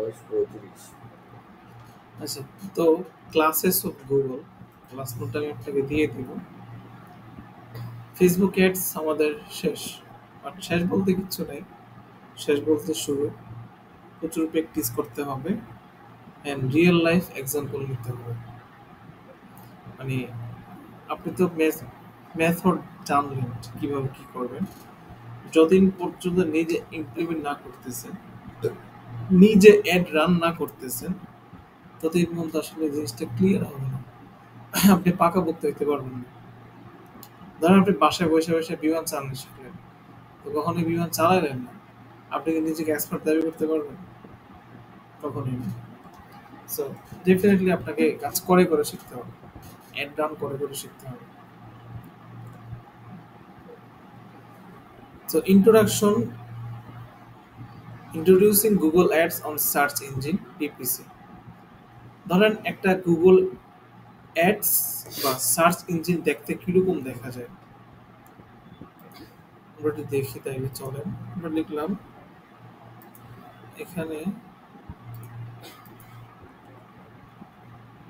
বয়স 35। আচ্ছা, তো ক্লাসেস অফ গুগল ক্লাস নোটটা আমি আপনাকে দিয়ে দিব। ফেসবুক অ্যাডস আমাদের শেষ, বাট শেষ বলতে কিচ্ছু নেই, শেষ বলতে শুরু। প্রচুর প্র্যাকটিস করতে হবে অ্যান্ড রিয়েল লাইফ এক্সাম্পল নিতে হবে। মানে আপনি তো মেথড জানলেন কিভাবে কি করবেন, যতদিন পর্যন্ত নিজে ইমপ্লিমেন্ট না করতেছেন, নিজে অ্যাড রান না করতেছেন, ততদিন পর্যন্ত আসলে জিনিসটা ক্লিয়ার হবে না। আপনি পাকা বুঝতে হইতে পারবেন না। ধরেন আপনি বাসায় বসে বসে বিমান চালানো শিখলেন, তো কখনোই বিমান চালালেন না, আপনি কি নিজেকে এক্সপার্ট দাবি করতে পারবেন? কখনোই না। সো ডেফিনেটলি আপনাকে কাজ করে করে শিখতে হবে, অ্যাড রান করে করে শিখতে হবে। So introducing Google Ads on search engine PPC. ধরেন একটা গুগল অ্যাডস বা সার্চ ইঞ্জিন দেখতে কিরকম দেখা যায়, আমরা একটু দেখি। তাইলে চলেন, আমরা লিখলাম এখানে,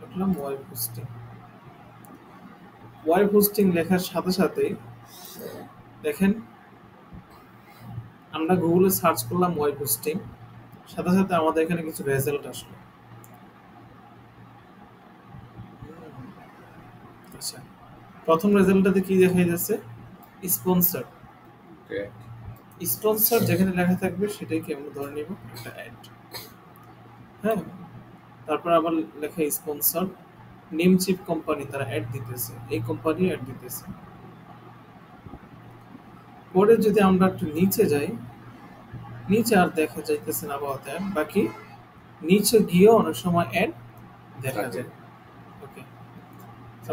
লিখলাম ওয়েব হোস্টিং লেখার সাথে সাথে দেখেন আমরা গুগলে সার্চ করলাম ওয়েব হোস্টিং, সাথে সাথে আমাদের এখানে কিছু রেজাল্ট আসলো। আচ্ছা, প্রথম রেজাল্টটাতে কি দেখাই যাচ্ছে? স্পন্সর। স্পন্সর যেখানে লেখা থাকবে সেটাই কি আমরা ধরে নিব একটা অ্যাড। হ্যাঁ, তারপর আবার লেখা স্পন্সর, নেম চিপ কোম্পানি তারা অ্যাড দিতেছে, এই কোম্পানি অ্যাড দিতেছে। পরে যদি আমরা একটু নিচে যাই, নিচে আর দেখা যাইতেছে না পাওয়াতে, বাকি নিচে গিয়েও অনেক সময় অ্যাড দেখা যায়। ওকে,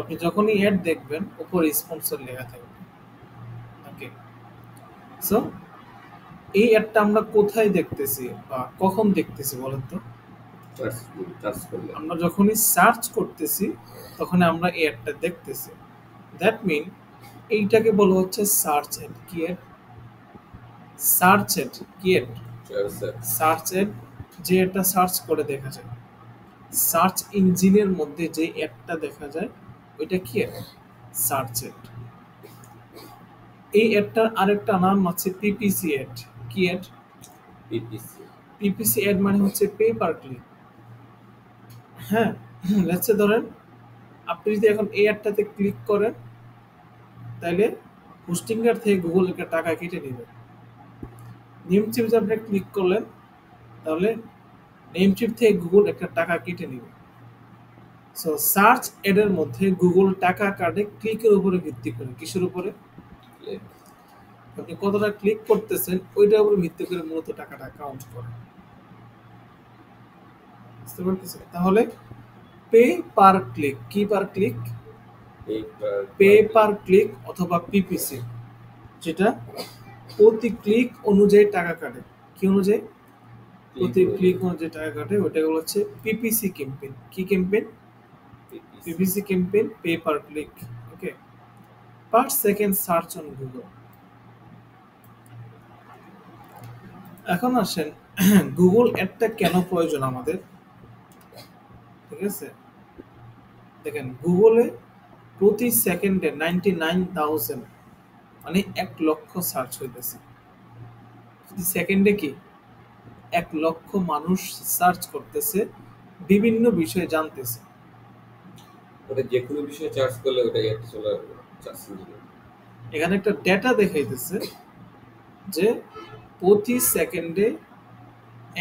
আপনি যখনই অ্যাড দেখবেন উপরে স্পন্সর লেখা থাকবে। ওকে, সো এই অ্যাডটা আমরা কোথায় দেখতেছি বা কখন দেখতেছি বলেন তো? আমরা যখনই সার্চ করতেছি তখন আমরা এই অ্যাডটা দেখতেছি। দ্যাট মিন এইটাকে বলা হচ্ছে সার্চ অ্যাড। কি অ্যাড? Search add. কি অ্যাড? সার্চ অ্যাড, যে এটা সার্চ করে দেখা যায়, সার্চ ইঞ্জিনের মধ্যে যে অ্যাডটা দেখা যায় ওইটা কি অ্যাড? Search add. এই অ্যাডটার আরেকটা নাম আছে পিপিসি অ্যাড। কি অ্যাড? পিপিসি অ্যাড মানে হচ্ছে পে পার ক্লিক। হ্যাঁ, লেটসে ধরেন আপনি যদি এখন এই অ্যাডটাতে ক্লিক করেন তাহলে হোস্টিংটার থেকে গুগল একটা টাকা কেটে নেবে। নেম চিপ যে আপনি ক্লিক করলেন তাহলে নেম চিপ থেকে গুগল একটা টাকা কেটে নেবে। সো সার্চ অ্যাডের মধ্যে গুগল টাকা কাটে ক্লিকের উপরে ভিত্তি করে। কিসের উপরে? আপনি কতটা ক্লিক করতেছেন ওইটার উপর ভিত্তি করে মূলত টাকাটা কাউন্ট করে। বুঝতে পারতেছেন? তাহলে পে পার ক্লিক। কি per click? Pay per click অথবা পিপিসি, যেটা প্রতি ক্লিক অনুযায়ী টাকা কাটে। কি অনুযায়ী? প্রতি ক্লিক অনুযায়ী টাকা কাটে, ওইটা হচ্ছে পিপিসি ক্যাম্পেইন। কি campaign? PPC campaign, pay per click. Okay, per second search on Google. এখন আসেন গুগল অ্যাডটা কেন প্রয়োজন আমাদের। ঠিক আছে, দেখেন গুগলে প্রতি সেকেন্ডে 99,000 মানে 1,00,000 সার্চ হইতেছে। প্রতি সেকেন্ডে কি 1,00,000 মানুষ সার্চ করতেছে, বিভিন্ন বিষয়ে জানতেছে। ওটা যে কোনো বিষয়ে সার্চ করলে ওটা অ্যাড চলে আসবে সার্চ ইঞ্জিনে। এখানে একটা ডেটা দেখাইতেছে যে প্রতি সেকেন্ডে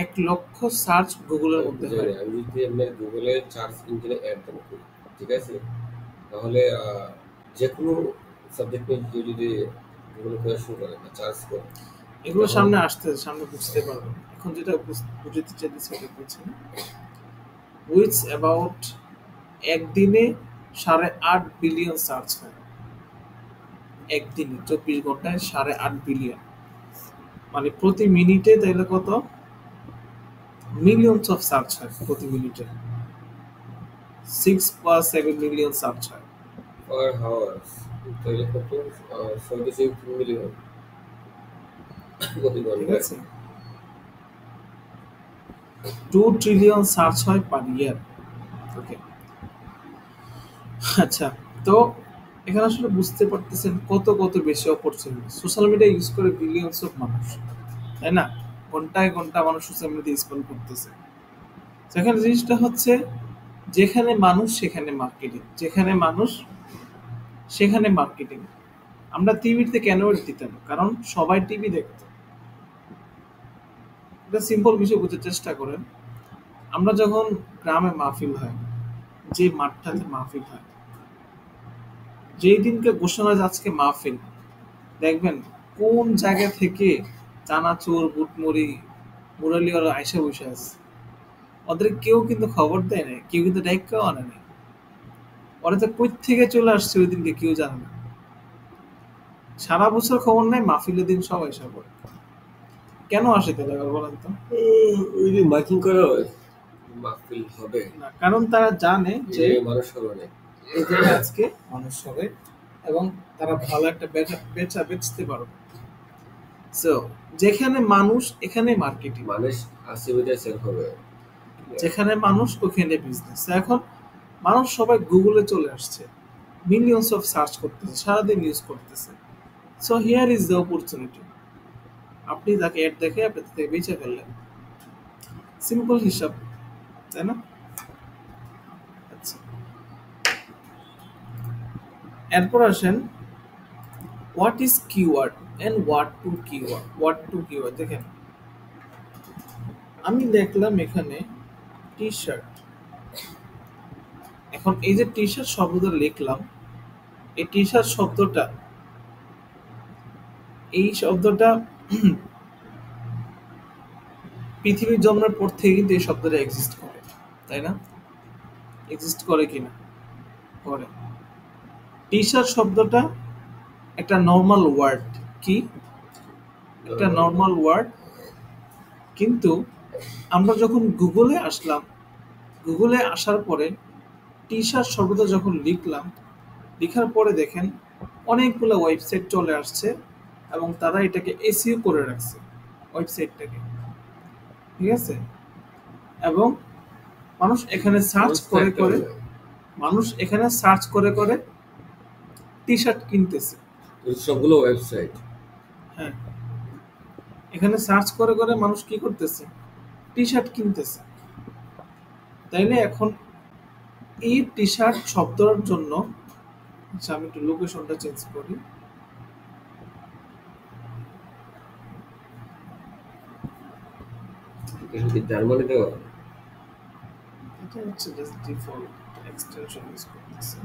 1,00,000 সার্চ গুগলের মধ্যে হয়। আমি যদি আপনার গুগলে সার্চ ইঞ্জিনে অ্যাড দেবো, ঠিক আছে, তাহলে যে কোনো সাবজেক্ট নিয়ে কেউ যদি গুগলে কোয়েশ্চন করে বা সার্চ করে, এগুলো সামনে আসতে সামনে বুঝতে পারবেন। এখন যেটা বুঝতে চাইতেছি সেটা বলছি, উইচ অ্যাবাউট একদিনে 8.5 বিলিয়ন সার্চ হয়। একদিনে 24 ঘন্টায় 8.5 বিলিয়ন, মানে প্রতি মিনিটে তাইলে কত মিলিয়নস অফ সার্চ হয় প্রতি মিনিটে? 6.7 মিলিয়ন সার্চ হয় পার হাওয়ার্স, তাহলে কত? 6.3 মিলিয়ন প্রতি ঠিক ঘন্টায়। আছে, 2 ট্রিলিয়ন সার্চ হয় পার ইয়ার। ওকে, আচ্ছা। তো এখানে আসলে বুঝতে পারতেছেন কত কত বেশি অপরচুনিটি। সোশ্যাল মিডিয়া ইউজ করে বিলিয়ন্স অফ মানুষ, তাই না? ঘন্টায় ঘন্টা মানুষ সোশ্যাল মিডিয়া স্ক্রল করতেছে। সেখানে জিনিসটা হচ্ছে, যেখানে মানুষ সেখানে মার্কেটিং, যেখানে মানুষ সেখানে মার্কেটিং। আমরা টিভিতে কেন ad দিতাম? কারণ সবাই টিভি দেখতো। এটা সিম্পল বিষয় বুঝতে চেষ্টা করেন। আমরা যখন গ্রামে মাহফিল হয়, যে মাঠটাতে মাহফিল হয়, যেই দিনকে ঘোষণা হয় যে আজকে মাহফিল, দেখবেন কোন জায়গা থেকে চানাচুর, বুটমুড়ি, মুরালিওয়ালা আয়সা বসে আছে। ওদের কেউ কিন্তু খবর দেয় নাই, কেউ কিন্তু ডাইক্কাও আনে নাই। ওরা যে কই থেকে চলে আসছে ওই দিনকে কেউ জানে না। সারা বছর খবর নাই, মাহফিলের দিন সব আয়সা পড়ে। কেন আসে তাহলে এবার বলেন তো? ওই যে মাইকিং করা হয়, মাহফিল হবে, না, কারণ তারা জানে এই যে জায়গায় মানুষ হবে অনেক। এই জায়গায় আজকে মানুষ হবে এবং তারা ভালো একটা বেচা বেচতে পারবে। সো যেখানে মানুষ এখানে মার্কেটিং, মানুষ আসে বিদায় সেল হবে। যেখানে মানুষ ওখানে বিজনেস। এখন মানুষ সবাই গুগলে চলে আসছে, মিলিয়ন্স অফ সার্চ করতেছে, সারাদিন ইউজ করতেছে। So here is the opportunity. আপনি তাকে অ্যাড দেখে আপনি তাকে বেচে ফেললেন। সিম্পল হিসাব, তাই না? আচ্ছা, এরপর আসেন what is keyword and what to keyword দেখেন, আমি দেখলাম এখানে টি শার্ট। এখন এই যে টি শার্ট শব্দটা লিখলাম, এই টি শার্ট শব্দটা, এই শব্দটা পৃথিবীর জন্মের পর থেকে কিন্তু এই শব্দটা এক্সিস্ট করে, তাই না? এক্সিস্ট করে কিনা? করে। টি শার্ট শব্দটা একটা নর্মাল ওয়ার্ড। কি? একটা নর্মাল ওয়ার্ড। কিন্তু আমরা যখন গুগলে আসলাম, গুগলে আসার পরে টি শার্ট শব্দটা যখন লিখলাম, লেখার পরে দেখেন অনেকগুলো ওয়েবসাইট চলে আসছে এবং তারা এটাকে এসইও করে রাখছে ওয়েবসাইটটাকে, ঠিক আছে? এবং মানুষ এখানে সার্চ করে করে, মানুষ এখানে সার্চ করে করে টি শার্ট কিনতেছে। সবগুলো ওয়েবসাইট। হ্যাঁ, এখানে সার্চ করে করে মানুষ কি করতেছে? টি শার্ট কিনতেছে। তাইলে এখন এই টি শার্ট শব্দটার জন্য, আচ্ছা আমি একটু লোকেশনটা চেঞ্জ করি। এটা কি জার্মানি দেওয়া? এটা হচ্ছে জাস্ট ডিফল্ট এক্সটেনশন ইউজ করতেছে।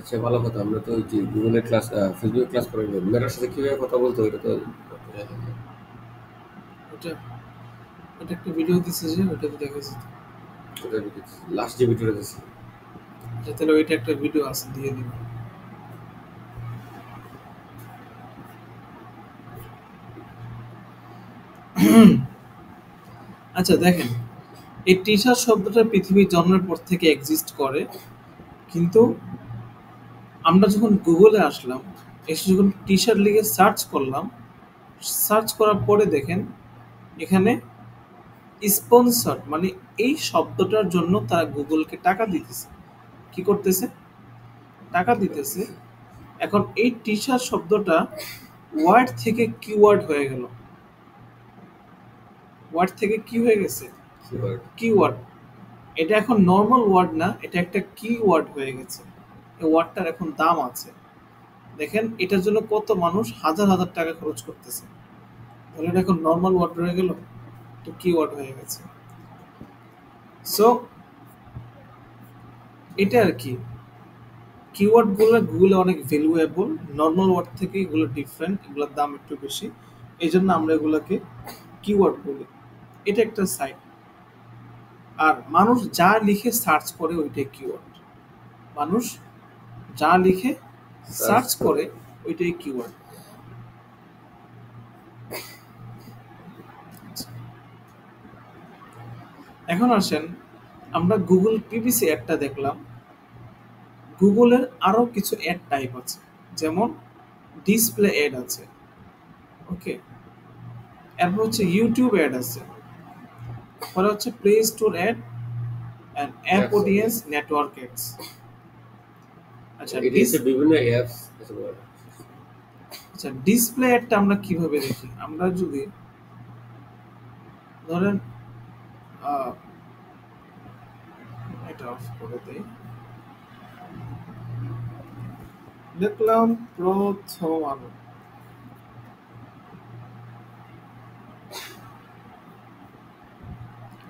আচ্ছা, ভালো কথা। আমরা তো ওই যে গুগলের ক্লাস, ফেসবুক ক্লাস করে নিলাম। মেয়েটার সাথে কিভাবে কথা বলতে হয় এটা তো জানি না। ওটা ওটা একটা ভিডিও দিছে যে ওটাতে দেখেছি। ওটা লাস্ট যে ভিডিওটা দিছি। আচ্ছা তাহলে ওইটা একটা ভিডিও আছে, দিয়ে দিব। আচ্ছা দেখেন, এই টি শার্ট শব্দটা পৃথিবীর জন্মের পর থেকে এক্সিস্ট করে, কিন্তু আমরা যখন গুগলে আসলাম, এসে যখন টি শার্ট লিখে সার্চ করলাম, সার্চ করার পরে দেখেন এখানে স্পন্সর, মানে এই শব্দটার জন্য তারা গুগলকে টাকা দিতেছে। কি করতেছে? টাকা দিতেছে। এখন এই টি শার্ট শব্দটা ওয়ার্ড থেকে কিওয়ার্ড হয়ে গেল। ওয়ার্ড থেকে কি হয়ে গেছে? কিওয়ার্ড। কিওয়ার্ড। এটা এখন নর্মাল ওয়ার্ড না, এটা একটা কিওয়ার্ড হয়ে গেছে। এই ওয়ার্ডটার এখন দাম আছে। দেখেন এটার জন্য কত মানুষ হাজার হাজার টাকা খরচ করতেছে। তাহলে এটা এখন নর্মাল ওয়ার্ড হয়ে গেল, তো কিওয়ার্ড হয়ে গেছে। সো এটা আর কি, কিওয়ার্ড গুলো গুগলে অনেক ভ্যালুয়েবল। নর্মাল ওয়ার্ড থেকে এগুলো ডিফারেন্ট, এগুলোর দাম একটু বেশি। এই জন্য আমরা এগুলোকে কিওয়ার্ড বলি। এটা একটা সাইট। আর মানুষ যা লিখে সার্চ করে ওইটাই কিওয়ার্ড। মানুষ যা লিখে সার্চ সার্চ করে। করে ওইটাই কিওয়ার্ড। এখন আসেন আমরা গুগল পিপিসি অ্যাডটা দেখলাম। গুগলের আরো কিছু অ্যাড টাইপ আছে, যেমন ডিসপ্লে অ্যাড আছে, ওকে। এরপর হচ্ছে ইউটিউব অ্যাড আছে, পরে হচ্ছে play store ad and app apps audience audience. Network ads. আচ্ছা এটি হচ্ছে বিভিন্ন অ্যাপস আছে বলা। ডিসপ্লে অ্যাডটা আমরা কিভাবে দেখি? আমরা যদি ধরেন আহ, এটা অফ করে দেই, দেখলাম প্রথম আলো।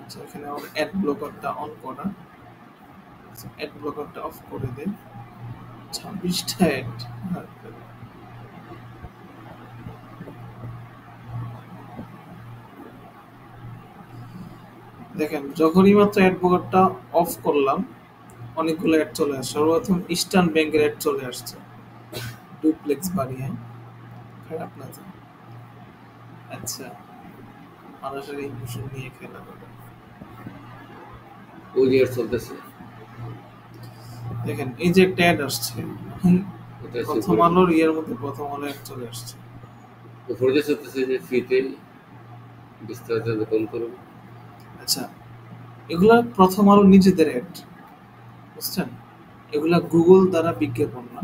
আচ্ছা এখানে আমার অ্যাড ব্লকারটা অন করা, অ্যাড ব্লকারটা অফ করে দেই। 26টা অ্যাড। দেখেন যখনই মাত্র অ্যাড ব্লকারটা অফ করলাম অনেকগুলো অ্যাড চলে আসছে। সর্বপ্রথম ইস্টার্ন ব্যাংকের অ্যাড চলে আসছে, ডুপ্লেক্স বাড়িয়ে। খারাপ না তো? আচ্ছা, মানুষের ইমোশন নিয়ে খেলা করে। ওই যে চলতেছে। দেখেন এই যে একটা অ্যাড আসছে, হুম, এটা হচ্ছে প্রথম উপরে আলোর ইয়ের মধ্যে প্রথম আলো অ্যাড চলে আসছে। উপরে যে চলতেছে যে ফ্রিতে বিস্তারিত কল করুন। আচ্ছা, এগুলা প্রথম আলো নিজেদের অ্যাড, বুঝছেন? এগুলা গুগল দ্বারা বিজ্ঞাপন না।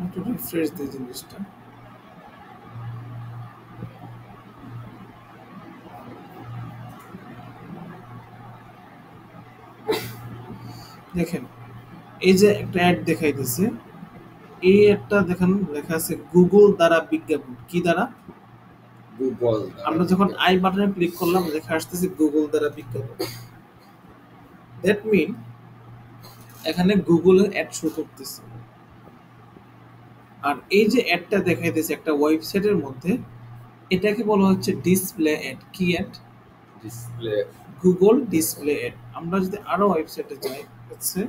একটু রিফ্রেশ দিই জিনিসটা। দেখেন এই যে একটা অ্যাড দেখাইতেছে, এই অ্যাডটা দেখেন লেখা আছে গুগল দ্বারা বিজ্ঞাপন। কি দ্বারা? গুগল দ্বারা আমরা যখন বিজ্ঞাপন। আই বাটনে ক্লিক করলাম লেখা আসতেছে গুগল দ্বারা বিজ্ঞাপন। দ্যাট মিন এখানে গুগলের অ্যাড শো করতেছে। আর এই যে অ্যাডটা দেখাইতেছে একটা ওয়েবসাইটের মধ্যে, এটাকে বলা হচ্ছে ডিসপ্লে অ্যাড। কি ad? Display. Google display ad. আমরা যদি আরো ওয়েবসাইটে যাই, হচ্ছে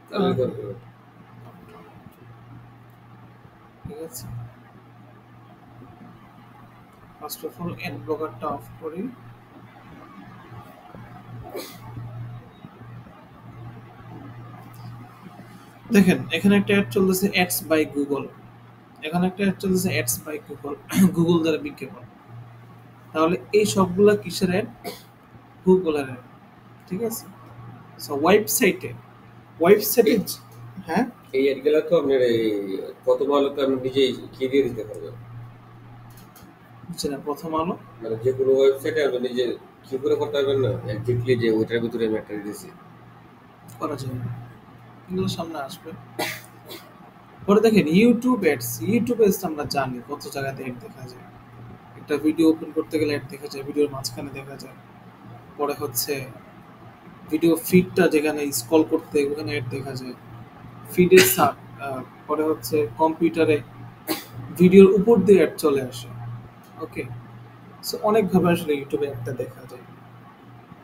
চালু করবে। ঠিক আছে, ফার্স্ট অফ অল অ্যাড ব্লকারটা অফ করি। দেখেন এখানে একটা অ্যাড চলতেছে অ্যাডস বাই গুগল, এখানে একটা অ্যাড চলতেছে অ্যাডস বাই গুগল, গুগল দ্বারা বিজ্ঞাপন। তাহলে এই সবগুলা কিসের অ্যাড? গুগলের অ্যাড, ঠিক আছে। সো ওয়েবসাইটে এই হ্যাঁ, এই অ্যাডগুলো তো আপনার এই প্রথম আলোতে আপনি নিজেই কি দিয়ে দিতে পারবেন। বুঝছেন না? প্রথম আলো মানে যে কোনো ওয়েবসাইটে আপনি নিজে কি করে করতে পারবেন না একজাক্টলি যে ওইটার ভিতরে আমি একটা দিয়েছি। করা যায় না, এগুলো সামনে আসবে। পরে দেখেন ইউটিউব অ্যাডস। ইউটিউব অ্যাডস আমরা জানি কত জায়গাতে অ্যাড দেখা যায়। একটা ভিডিও ওপেন করতে গেলে অ্যাড দেখা যায়, ভিডিওর মাঝখানে দেখা যায়। পরে হচ্ছে ভিডিও ফিডটা যেখানে স্ক্রল করতে ওখানে অ্যাড দেখা যায়। ফিডের পরে হচ্ছে কম্পিউটারে ভিডিওর উপর দিয়ে অ্যাড চলে আসে, ওকে। সো অনেকভাবে আসলে ইউটিউবে অ্যাডটা দেখা যায়।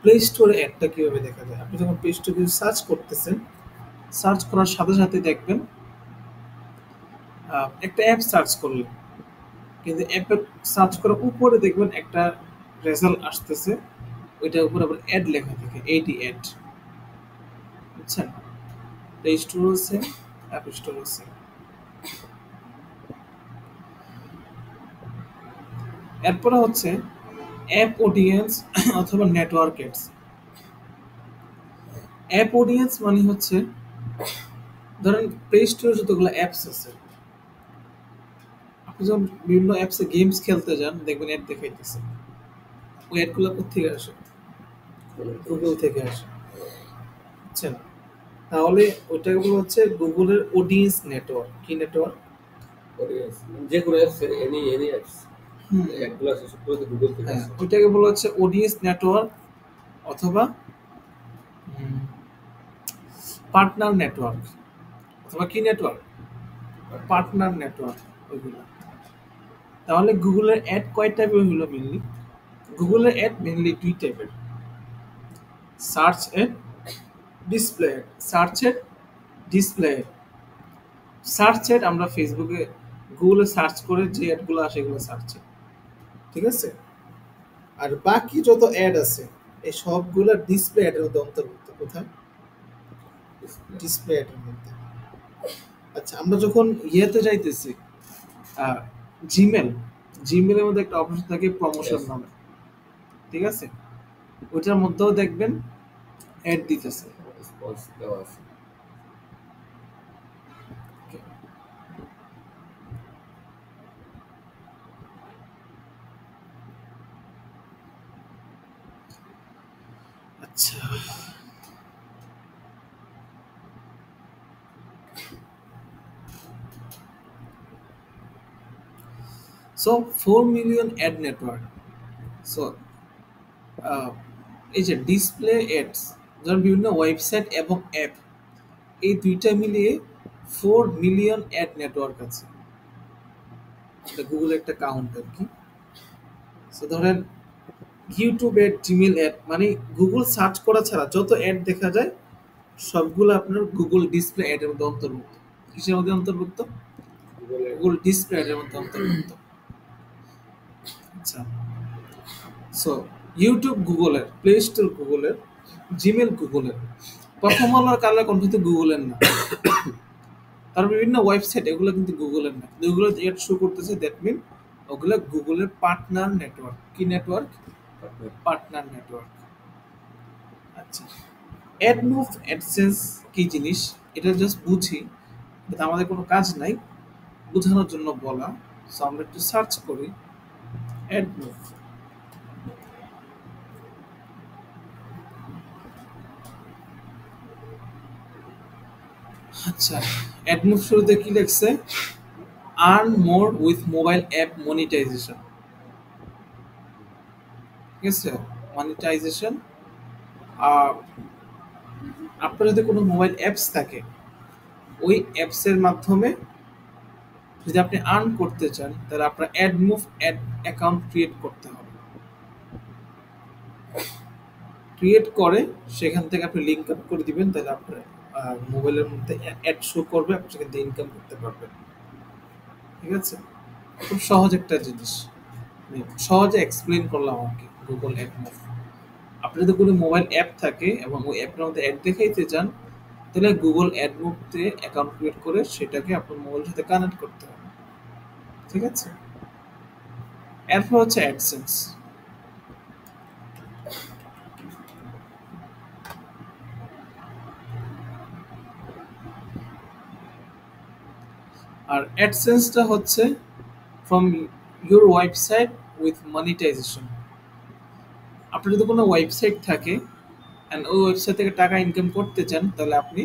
প্লে স্টোরে অ্যাডটা কিভাবে দেখা যায়? আপনি যখন প্লে স্টোরে সার্চ করতেছেন, সার্চ করার সাথে সাথে দেখবেন একটা অ্যাপ সার্চ করলেন, কিন্তু অ্যাপের সার্চ করার উপরে দেখবেন একটা রেজাল্ট আসতেছে, ওইটার উপর আবার অ্যাড লেখা থাকে, এইটি অ্যাড, বুঝছেন? প্লে স্টোর হচ্ছে, অ্যাপ স্টোর হচ্ছে। এরপরে হচ্ছে অ্যাপ অডিয়েন্স অথবা নেটওয়ার্ক অ্যাডস। অ্যাপ অডিয়েন্স মানে হচ্ছে ধরেন প্লে স্টোরে যতগুলো অ্যাপস আছে, আপনি যখন বিভিন্ন অ্যাপসে গেমস খেলতে যান দেখবেন অ্যাড দেখাইতেছে। ওই অ্যাডগুলো কোথেকে আসে? গুগল থেকে আসে, বুঝছেন? তাহলে ওইটাকে বলা হচ্ছে গুগলের অডিয়েন্স নেটওয়ার্ক। কি নেটওয়ার্ক? অডিয়েন্স যে কোনো অ্যাপস, এনি এনি অ্যাপস হুম, অ্যাডগুলো আসে সবগুলো তো গুগল থেকে হ্যাঁ, আসে। ওইটাকে বলা হচ্ছে অডিয়েন্স নেটওয়ার্ক অথবা পার্টনার নেটওয়ার্ক, অথবা কি নেটওয়ার্ক? পার্টনার নেটওয়ার্ক, ওইগুলো। তাহলে গুগলের অ্যাড কয় টাইপের হলো মেনলি? গুগলের অ্যাড মেনলি দুই টাইপের। সার্চ এট ডিসপ্লে এড, সার্চ এট ডিসপ্লে এড। সার্চ এড আমরা ফেসবুকে গুগলে সার্চ করে যে অ্যাডগুলো আসে এগুলো সার্চ এড, ঠিক আছে? আর বাকি যত অ্যাড আছে এই সবগুলো ডিসপ্লে অ্যাডের মধ্যে অন্তর্ভুক্ত। কোথায়? ডিসপ্লে। ডিসপ্লে অ্যাডের মধ্যে। আচ্ছা, আমরা যখন ইয়েতে যাইতেছি জিমেল, জিমেলের মধ্যে একটা অপশন থাকে প্রমোশন Yes. নামে, ঠিক আছে? ওইটার মধ্যেও দেখবেন অ্যাড দিতেছে। রেসপন্স দেওয়া আছে। Okay. আচ্ছা, so 4 million ad network. So এই যে ডিসপ্লে অ্যাডস, যেমন বিভিন্ন ওয়েবসাইট এবং অ্যাপ, এই দুইটা মিলিয়ে 4 মিলিয়ন অ্যাড নেটওয়ার্ক আছে। এটা গুগল একটা কাউন্ট আর কি। সো ধরেন ইউটিউব অ্যাড, জিমেল অ্যাড, মানে গুগল সার্চ করা ছাড়া যত অ্যাড দেখা যায় সবগুলো আপনার গুগল ডিসপ্লে অ্যাডের মধ্যে অন্তর্ভুক্ত। কিসের মধ্যে অন্তর্ভুক্ত? গুগলের গুগল ডিসপ্লে অ্যাডের মধ্যে অন্তর্ভুক্ত। আচ্ছা, সো ইউটিউব গুগলের, প্লে স্টোর গুগলের, জিমেল গুগলের, প্রথম আলোর কালার কন্ঠ গুগলের না। তার বিভিন্ন ওয়েবসাইট এগুলো কিন্তু গুগলের না, এগুলো এড শো করতেছে, দ্যাট মিন ওগুলো গুগলের পার্টনার নেটওয়ার্ক। কি নেটওয়ার্ক? Partner network. আচ্ছা, অ্যাডমুভ, অ্যাডসেন্স কি জিনিস এটা জাস্ট বুঝি, কিন্তু আমাদের কোনো কাজ নাই, বোঝানোর জন্য বলা। সো আমরা একটু সার্চ করি অ্যাডমুভ। আচ্ছা, অ্যাডমুভ শুরুতে কি লিখছে? Earn more with mobile app monetization. ঠিক আছে, মনিটাইজেশন। আপনার যদি কোনো মোবাইল অ্যাপস থাকে, ওই অ্যাপসের মাধ্যমে যদি আপনি আর্ন করতে চান তাহলে আপনার অ্যাডমুভ অ্যাড অ্যাকাউন্ট ক্রিয়েট করতে হবে। ক্রিয়েট করে সেখান থেকে আপনি লিঙ্ক আপ করে দিবেন, তাহলে আপনার মোবাইলের মধ্যে অ্যাড শো করবে, আপনি সেখান থেকে ইনকাম করতে পারবেন। ঠিক আছে, খুব সহজ একটা জিনিস, মানে সহজে এক্সপ্লেন করলাম আর কি গুগল অ্যাডমুভ। আপনি যদি কোনো মোবাইল অ্যাপ থাকে এবং ওই অ্যাপের মধ্যে অ্যাড দেখাইতে চান, তাহলে গুগল অ্যাডমুভতে অ্যাকাউন্ট ক্রিয়েট করে সেটাকে আপনার মোবাইলের সাথে কানেক্ট করতে হবে। ঠিক আছে, এরপর হচ্ছে অ্যাডসেন্স। আর অ্যাডসেন্সটা হচ্ছে from your website with monetization. আপনার যদি কোনো ওয়েবসাইট থাকে অ্যান্ড ওই ওয়েবসাইট থেকে টাকা ইনকাম করতে চান, তাহলে আপনি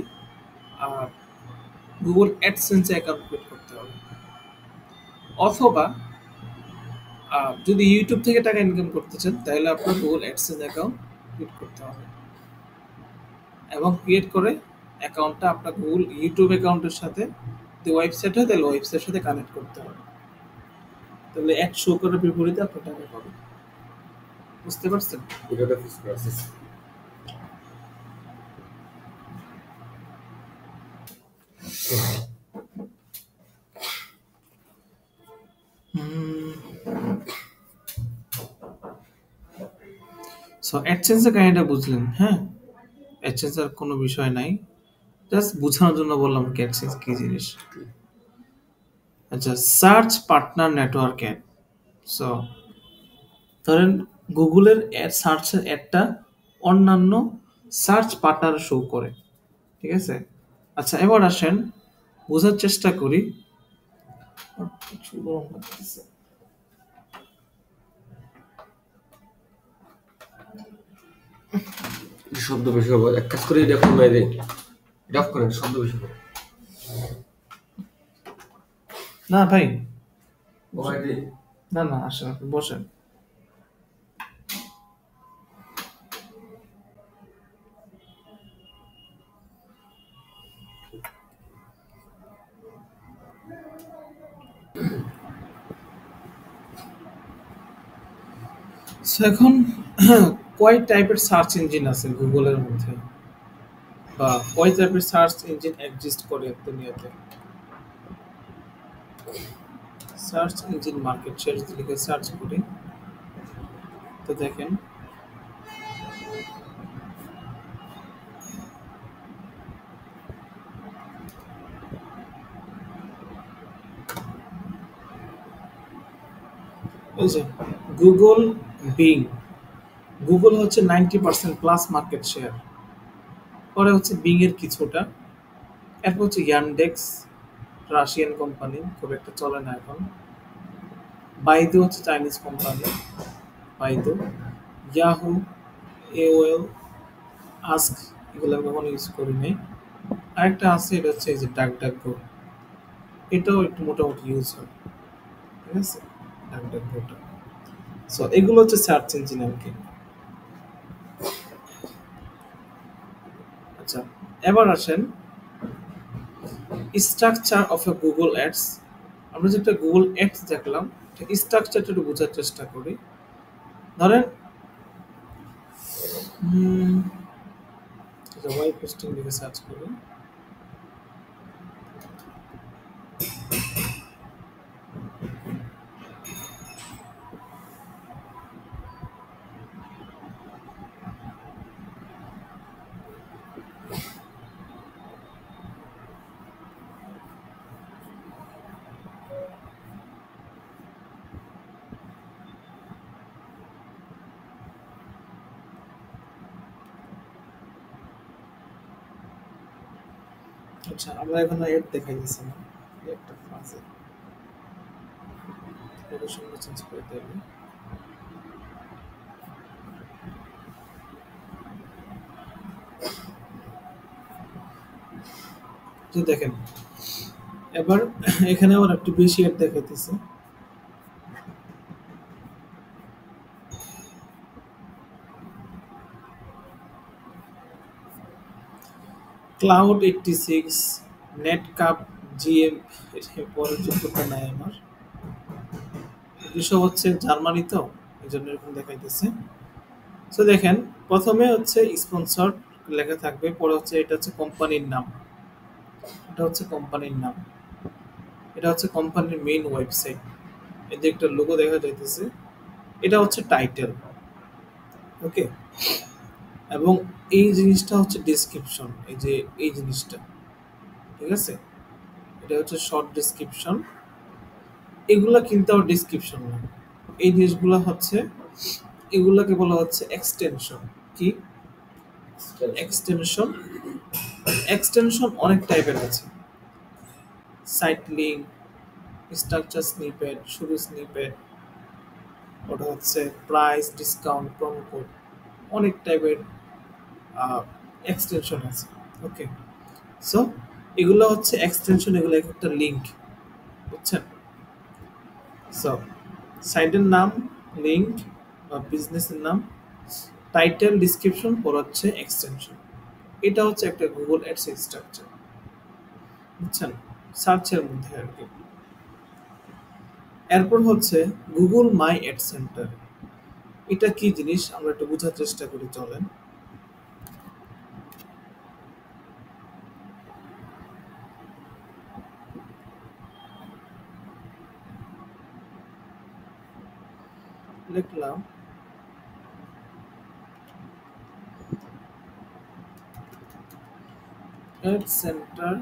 গুগল অ্যাডসেন্সে অ্যাকাউন্ট ক্রিয়েট করতে হবে। অথবা যদি ইউটিউব থেকে টাকা ইনকাম করতে চান, তাহলে আপনার গুগল অ্যাডসেন্স অ্যাকাউন্ট ক্রিয়েট করতে হবে, এবং ক্রিয়েট করে অ্যাকাউন্টটা আপনার গুগল ইউটিউব অ্যাকাউন্টের সাথে, যদি ওয়েবসাইট হয় তাহলে ওয়েবসাইটের সাথে কানেক্ট করতে হবে, তাহলে অ্যাড শো করার বিপরীতে আপনি টাকা পাবেন। বুঝতে পারছেন? ভিডিওটা ফিক্স প্রসেস। সো অ্যাডসেন্সের কাহিনীটা বুঝলেন, হ্যাঁ? অ্যাডসেন্স আর কোনো বিষয় নাই, জাস্ট বোঝানোর জন্য বললাম কি অ্যাডসেন্স কি জিনিস। আচ্ছা, search partner network ad. So ধরেন গুগলের অ্যাড, সার্চের অ্যাডটা অন্যান্য সার্চ পার্টনার শো করে, ঠিক আছে? আচ্ছা, এবার আসেন বোঝার চেষ্টা করি। প্রচুর গরম লাগতেছে। শব্দ বেশি হবে, এক কাজ করে এটা কমাই দেয়, এটা অফ করেন, শব্দ বেশি হবে। না ভাই, কমাই দেয়। না না, আসেন আপনি বসেন। So এখন কয় টাইপের সার্চ ইঞ্জিন আছে গুগলের মধ্যে, বা কয় টাইপের সার্চ ইঞ্জিন এক্সিস্ট করে দুনিয়াতে? সার্চ ইঞ্জিন মার্কেট শেয়ার যদি লিখে সার্চ করি, তো দেখেন এই যে গুগল, বিং। গুগল হচ্ছে 90% প্লাস মার্কেট শেয়ার, পরে হচ্ছে বিং এর কিছুটা, এরপর হচ্ছে ইয়ানডেক্স, রাশিয়ান কোম্পানি, খুব একটা চলে না এখন। বাইদু হচ্ছে Chinese company, Baidu. Yahoo, AOL, ask, এগুলো আমি কখনো ইউজ করি নাই। আরেকটা আছে, এটা হচ্ছে এই যে ডাক ডাক গো, এটাও একটু মোটামুটি ইউজ হয়, ঠিক আছে, ডাক ডাক গোটা। সো এগুলো হচ্ছে সার্চ ইঞ্জিন আর কি। আচ্ছা, এবার আসেন structure of A Google ads. আমরা যেটা গুগল অ্যাডস দেখলাম, স্ট্রাকচারটা একটু বোঝার চেষ্টা করি। ধরেন ওয়াই পোস্টিং লিখে সার্চ করি। আচ্ছা, আমরা এখন এড দেখাই দিচ্ছি না, এই একটা ফাজে লোকেশনটা চেঞ্জ করে দেবে। তো দেখেন এবার এখানে আবার একটু বেশি এড দেখাইতেছে। ক্লাউড 86, নেটকাপ, জিএম, পরের যোগ্যতা নাই আমার। এসব হচ্ছে জার্মানি, তো এই জন্য এরকম দেখাইতেছে। তো দেখেন প্রথমে হচ্ছে স্পন্সর লেখা থাকবে, পরে হচ্ছে এটা হচ্ছে কোম্পানির নাম, এটা হচ্ছে কোম্পানির নাম, এটা হচ্ছে কোম্পানির মেইন ওয়েবসাইট, এই যে একটা লোগো দেখা যাইতেছে, এটা হচ্ছে টাইটেল। ওকে, এবং এই জিনিসটা হচ্ছে ডেসক্রিপশন, এই যে এই জিনিসটা, ঠিক আছে, এটা হচ্ছে শর্ট ডেসক্রিপশন। এগুলা কিন্তু আবার ডেসক্রিপশন না, এই জিনিসগুলো হচ্ছে, এগুলাকে বলা হচ্ছে এক্সটেনশন। কি এক্সটেনশন? এক্সটেনশন অনেক টাইপের আছে, সাইট লিঙ্ক, স্ট্রাকচার স্নিপেট, শুরু স্নিপেট, ওটা হচ্ছে প্রাইস, ডিসকাউন্ট, প্রোমো কোড, অনেক টাইপের এক্সটেনশন আছে। ওকে, সো এগুলো হচ্ছে এক্সটেনশন, এগুলো এক একটা লিঙ্ক, বুঝছেন? সো সাইটের নাম, লিঙ্ক বা বিজনেসের নাম, টাইটেল, ডিসক্রিপশন, পর হচ্ছে এক্সটেনশন। এটা হচ্ছে একটা গুগল অ্যাডস স্ট্রাকচার, বুঝছেন, সার্চের মধ্যে আর কি। এরপর হচ্ছে গুগল মাই অ্যাড সেন্টার। এটা কি জিনিস আমরা একটু বোঝার চেষ্টা করি, চলেন। লিখলাম অ্যাড সেন্টার,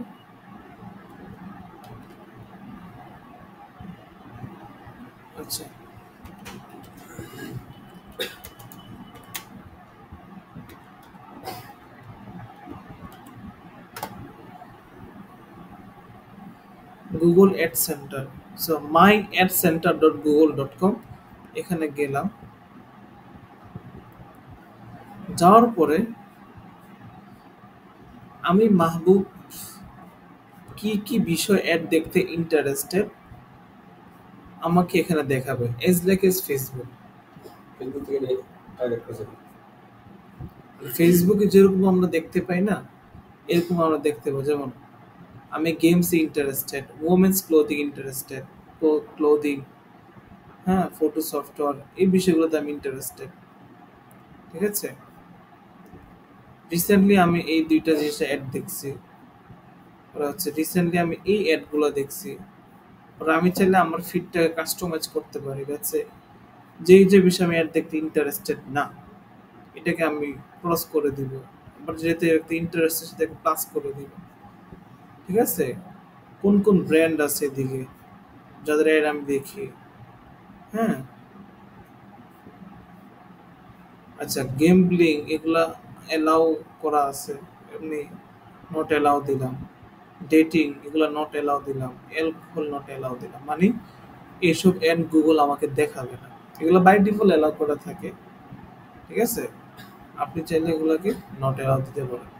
আচ্ছা, Google ad centre. So my add centre dot Google dot com, এখানে গেলাম, যাওয়ার পরে আমি মাহবুব কি কি বিষয় অ্যাড দেখতে ইন্টারেস্টেড, আমাকে এখানে দেখাবে, as like as Facebook. Facebook থেকে নিয়ে টার্গেট করছে। ফেসবুকে যেরকম আমরা দেখতে পাই না, এরকম আমরা দেখতে পাই। যেমন আমি গেমসে interested, women's clothing interested, clothing, হ্যাঁ, ফটো সফটওয়্যার, এই বিষয়গুলোতে আমি ইন্টারেস্টেড। ঠিক আছে? রিসেন্টলি আমি এই দুইটা জিনিসের অ্যাড দেখছি। ওরা হচ্ছে রিসেন্টলি আমি এই অ্যাডগুলো দেখছি। ওরা আমি চাইলে আমার ফিডটাকে কাস্টমাইজ করতে পারি। যাচ্ছে যেই যে বিষয়ে আমি অ্যাড দেখতে ইন্টারেস্টেড না, এটাকে আমি ক্রস করে দিব। আবার যেতে একটা ইন্টারেস্টেড সেটাকে প্লাস করে দিব। ঠিক আছে? কোন কোন ব্র্যান্ড আছে এদিকে যাদের অ্যাড আমি দেখি। হ্যাঁ, আচ্ছা গেমব্লিং এগুলা এলাও করা আছে, এমনি নট এলাও দিলাম। ডেটিং এগুলা নট এলাও দিলাম, অ্যালকোহল নট এলাও দিলাম, মানে এইসব অ্যাড গুগল আমাকে দেখাবে না। এগুলো বাই ডিফল্ট এলাও করা থাকে। ঠিক আছে? আপনি চাইলে এগুলাকে নট এলাও দিতে পারেন।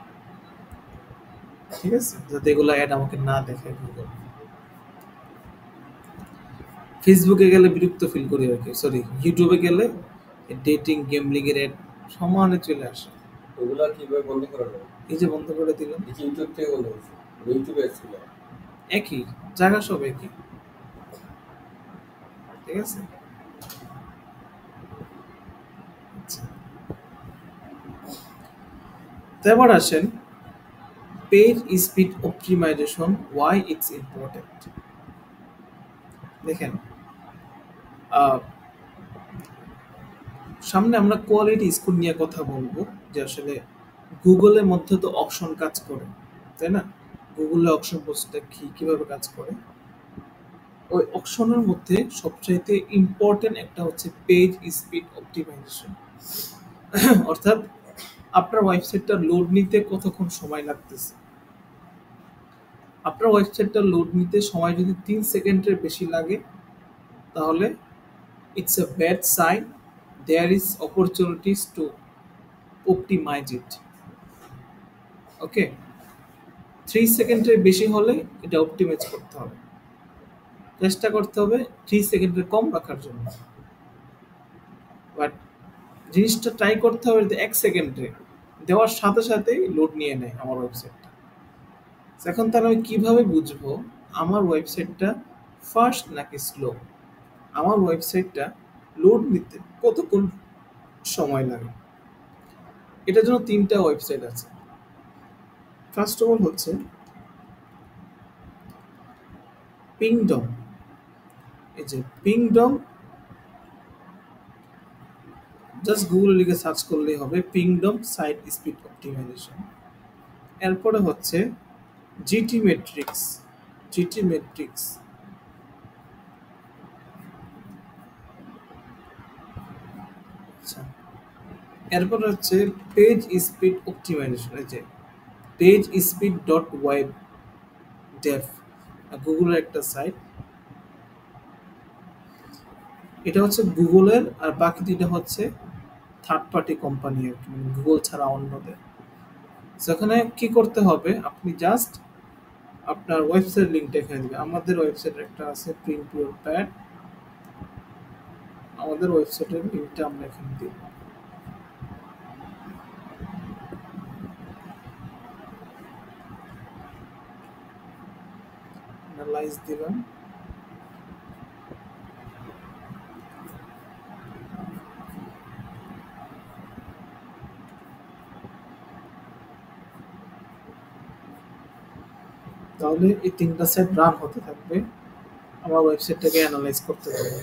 ঠিক আছে, যাতে এগুলো অ্যাড আমাকে না দেখায় গুগল। ফেসবুকে গেলে বিরক্ত ফিল করি আর কি, সরি ইউটিউবে গেলে ডেটিং গেমলিং এর অ্যাড সমানে চলে আসে। ওগুলা কিভাবে বন্ধ করা যায়? এই যে বন্ধ করে দিলাম। দেখি ইউটিউব থেকে বন্ধ করছি, ইউটিউবে ছিল। একই জায়গা, সব একই। ঠিক আছে? আচ্ছা, তো এবার আসেন page speed optimization, why it's important. দেখেন, আহ, সামনে আমরা কোয়ালিটি স্কোর নিয়ে কথা বলবো, যে আসলে গুগলের মধ্যে তো অপশন কাজ করে, তাই না? গুগলে অপশন বস্তুটা কি, কিভাবে কাজ করে। ওই অপশনের মধ্যে সবচাইতে ইম্পর্টেন্ট একটা হচ্ছে পেজ স্পিড অপটিমাইজেশন। অর্থাৎ আপনার ওয়েবসাইটটা লোড নিতে কতক্ষণ সময় লাগতেছে। আপনার ওয়েবসাইটটা লোড নিতে সময় যদি 3 সেকেন্ডের বেশি লাগে, তাহলে it's a bad sign. There is opportunities to optimize it. ওকে, 3 সেকেন্ডের বেশি হলে এটা অপটিমাইজ করতে হবে। চেষ্টা করতে হবে 3 সেকেন্ডের কম রাখার জন্য। বাট জিনিসটা ট্রাই করতে হবে যে 1 সেকেন্ডে দেওয়ার সাথে সাথেই লোড নিয়ে নেয় আমার ওয়েবসাইটটা। এখন তাহলে আমি কিভাবে বুঝবো আমার ওয়েবসাইটটা ফাস্ট নাকি স্লো? আমার ওয়েবসাইটটা লোড নিতে কতক্ষণ সময় লাগে? এটার জন্য 3টা ওয়েবসাইট আছে। ফার্স্ট অফ অল হচ্ছে পিংডম। এই যে পিংডম, জাস্ট গুগলে লিখে সার্চ করলেই হবে পিংডম সাইট স্পিড অপটিমাইজেশন। এরপরে হচ্ছে জিটি মেট্রিক্স। জিটি মেট্রিক্স, আচ্ছা। এরপর হচ্ছে পেজ স্পিড অপটিমাইজেশন। এই যে page speed dot web dev, গুগলের একটা সাইট। এটা হচ্ছে গুগলের, আর বাকি দুইটা হচ্ছে থার্ড পার্টি কোম্পানি আর কি, মানে গুগল ছাড়া অন্যদের। সেখানে কি করতে হবে, আপনি জাস্ট আপনার ওয়েবসাইট লিঙ্কটা এখানে দিবেন। আমাদের ওয়েবসাইট একটা আছে প্রিন্ট ইউর প্যাড, আমাদের ওয়েবসাইটের লিঙ্কটা আমরা এখানে দিব। অ্যানালাইজ দিলাম। তাহলে এই 3টা সেট রান হতে থাকবে, আমার ওয়েবসাইটটাকে অ্যানালাইজ করতে থাকবে।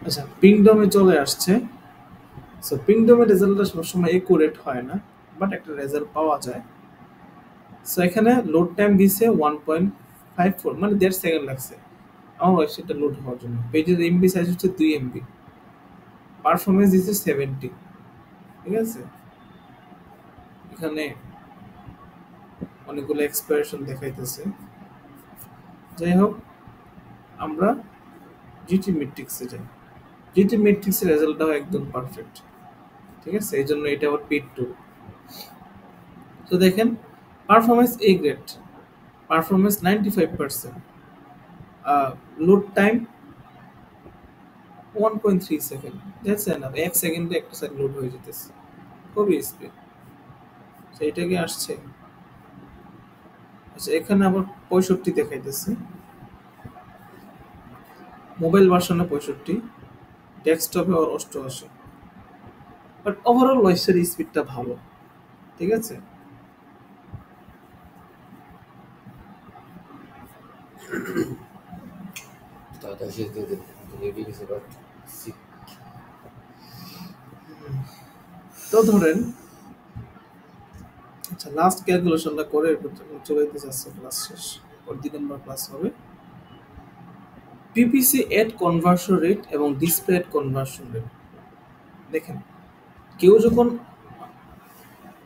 আচ্ছা, পিংডমে চলে আসছে। সো পিংডমের রেজাল্টটা সবসময় একুরেট হয় না, বাট একটা রেজাল্ট পাওয়া যায়। সো এখানে লোড টাইম দিছে 1.54, মানে 1.5 সেকেন্ড লাগছে আমার ওয়েবসাইটটা লোড হওয়ার জন্য। পেজের এমবি সাইজ হচ্ছে 2 MB, পারফরমেন্স দিচ্ছে 70। ঠিক আছে, এখানে অনেকগুলো এক্সপায়ারেশন দেখাইতেছে। যাই হোক, আমরা জিটি মেট্রিক্সে যাই। জিটি মেট্রিক্সের রেজাল্টটাও একদম পারফেক্ট। ঠিক আছে, এই জন্য এটা আবার পেড টু। তো দেখেন, performance A grade, performance 95%, load time 1.3 second. That's enough, 1 সেকেন্ডে একটা সাইট লোড হয়ে যেতেছে। খুবই স্পিড। এইটা কি আসছে? আচ্ছা, এখানে আবার 65 দেখাইতেছে। মোবাইল ভার্সনে 65, ডেস্কটপে আবার 88। বাট ওভারঅল ভয়েসের স্পিডটা ভালো, ঠিক আছে। তাড়াতাড়ি শেষ দিয়ে দেবে লেগে গেছে বাট তো ধরেন, আচ্ছা লাস্ট ক্যালকুলেশনটা করে এরপর চলে যেতে চাচ্ছে, ক্লাস শেষ, ওর 2 নম্বর ক্লাস হবে। পিপিসি অ্যাড কনভার্সন রেট এবং ডিসপ্লে অ্যাড কনভার্সন রেট। দেখেন, কেউ যখন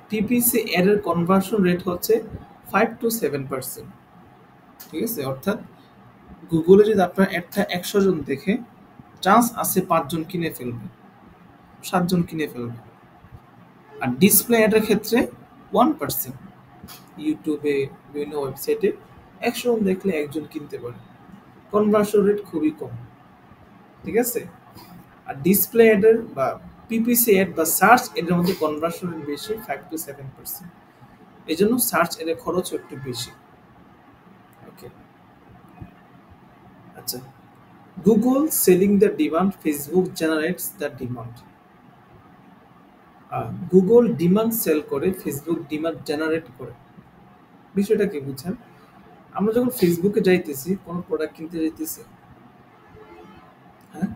পিপিসি অ্যাড এর কনভার্সন রেট হচ্ছে 5 to 7%, ঠিক আছে। অর্থাৎ গুগলে যদি আপনার অ্যাডটা 100 জন দেখে, চান্স আছে 5 জন কিনে ফেলবে, 7 জন কিনে ফেলবে। আর ডিসপ্লে অ্যাডের ক্ষেত্রে 1%, ইউটিউবে বিভিন্ন ওয়েবসাইটে 100 জন দেখলে একজন কিনতে পারে, কনভার্সন রেট খুবই কম, ঠিক আছে। আর ডিসপ্লে অ্যাডের বা পিপিসি অ্যাড বা সার্চ এর মধ্যে কনভার্সন রেট বেশি, 5 to 7%। এই জন্য সার্চ এর খরচ একটু বেশি। ওকে, আচ্ছা, Google selling the demand, Facebook generates the demand. Google demand sell করে, ফেসবুক ডিমান্ড জেনারেট করে। বিষয়টা কি বুঝছেন? আমরা যখন ফেসবুকে যাইতেছি কোনো প্রোডাক্ট কিনতে যাইতেছি, হ্যাঁ,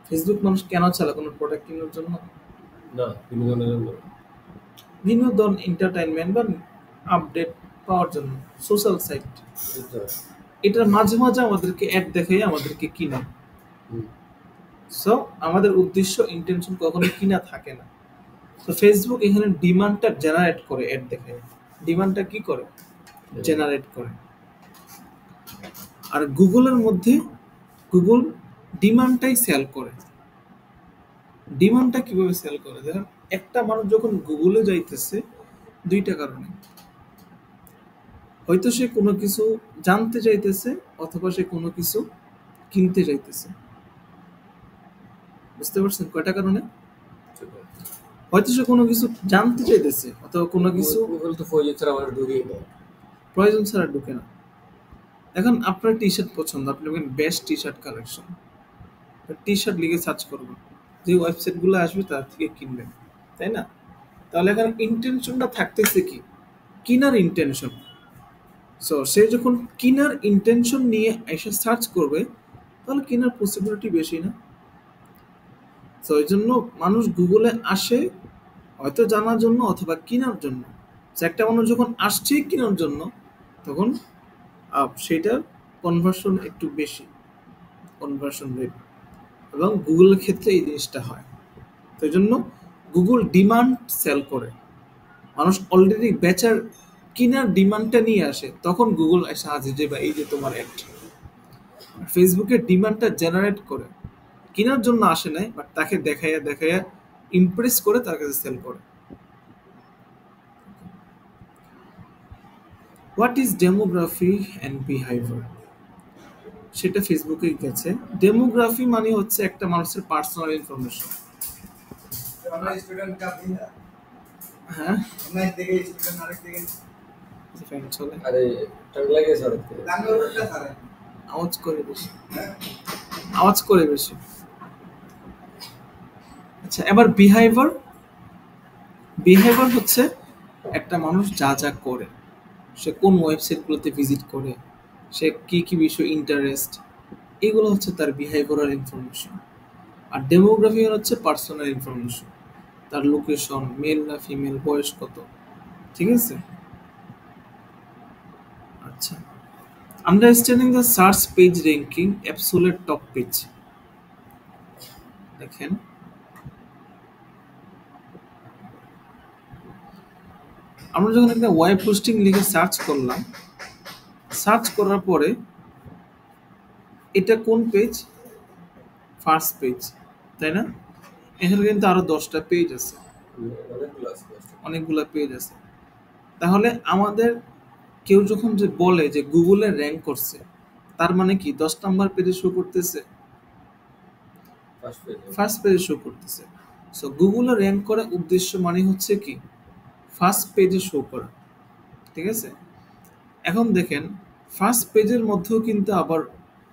ফেসবুক মানুষ কেন চালায়? কোনো প্রোডাক্ট কেনার জন্য না, বিনোদনের জন্য। বিনোদন, এন্টারটেইনমেন্ট বা আপডেট পাওয়ার জন্য, সোশ্যাল সাইট। এটার মাঝে মাঝে আমাদেরকে অ্যাড দেখাই আমাদেরকে কিনা। সো আমাদের উদ্দেশ্য, ইন্টেনশন কখনো কিনা থাকে না। তো ফেসবুক এখানে ডিমান্ডটা জেনারেট করে, অ্যাড দেখায় ডিমান্ডটা কি করে, জেনারেট করে। আর গুগলের মধ্যে গুগল ডিমান্ডটাই সেল করে। ডিমান্ডটা কিভাবে সেল করে? দেখেন, একটা মানুষ যখন গুগলে যাইতেছে, দুইটা কারণে, হয়তো সে কোনো কিছু জানতে চাইতেছে অথবা সে কোনো কিছু কিনতে চাইতেছে। বুঝতে পারছেন কয়টা কারণে? হয়তো সে কোনো কিছু জানতে চাইতেছে অথবা কোনো কিছু গুগল তো প্রয়োজন ছাড়া আমার ঢুকেই না। প্রয়োজন ছাড়া ঢুকে না। এখন আপনার টি শার্ট পছন্দ, আপনি লিখবেন best T shirt collection, T shirt লিখে সার্চ করবেন, যে ওয়েবসাইটগুলো আসবে তার থেকে কিনবেন, তাই না? তাহলে এখানে ইন্টেনশনটা থাকতেছে কি, কিনার ইন্টেনশন। সো সে যখন কিনার ইন্টেনশন নিয়ে এসে সার্চ করবে, তাহলে কেনার পসিবিলিটি বেশি না? তো এই জন্য মানুষ গুগলে আসে হয়তো জানার জন্য অথবা কেনার জন্য। তো একটা মানুষ যখন আসছে কেনার জন্য, তখন সেটার কনভার্সন একটু বেশি, কনভার্সন রেট। এবং গুগলের ক্ষেত্রে এই জিনিসটা হয়। তো এই জন্য গুগল ডিমান্ড সেল করে। মানুষ অলরেডি বেচার কিনার ডিমান্ডটা নিয়ে আসে, তখন গুগল এসে হাজির যে বা এই যে তোমার অ্যাড। ফেসবুকের ডিমান্ডটা জেনারেট করে, কেনার জন্য আসে নাই, বাট তাকে দেখাইয়া দেখাইয়া ইমপ্রেস করে তার কাছে সেল করে। What is demography and behaviour? সেটা ফেসবুকে গেছে। ডেমোগ্রাফি মানে হচ্ছে একটা মানুষের পার্সোনাল ইনফরমেশন। হ্যাঁ, ফ্যান চলে, আরে ঠান্ডা লাগে স্যার। আওয়াজ করে বেশি, আওয়াজ করে বেশি। আচ্ছা, এবার বিহেভিয়ার। বিহেভিয়ার হচ্ছে একটা মানুষ যা যা করে, সে কোন ওয়েবসাইটগুলোতে ভিজিট করে, সে কি কি বিষয় ইন্টারেস্ট, এগুলো হচ্ছে তার বিহেভিয়ারাল ইনফরমেশন। আর ডেমোগ্রাফি হচ্ছে পার্সোনাল ইনফরমেশন, তার লোকেশন, মেল না ফিমেল, বয়স কত, ঠিক আছে। আচ্ছা, understanding the search page ranking, absolute top page. দেখেন, আমরা যখন একটা ওয়েব হোস্টিং লিখে সার্চ করলাম, সার্চ করার পরে এটা কোন পেজ? ফার্স্ট পেজ, তাই না? এখানে কিন্তু আরো 10টা পেজ আছে, অনেকগুলো পেজ আছে। তাহলে আমাদের কেউ যখন যে বলে যে গুগলে র্যাঙ্ক করছে, তার মানে কি 10 নাম্বার পেজে শো করতেছে? ফার্স্ট পেজে শো করতেছে। সো গুগলে র্যাঙ্ক করার উদ্দেশ্য মানে হচ্ছে কি ফার্স্ট পেজে শো করা, ঠিক আছে? এখন দেখেন ফার্স্ট পেজের মধ্যেও কিন্তু আবার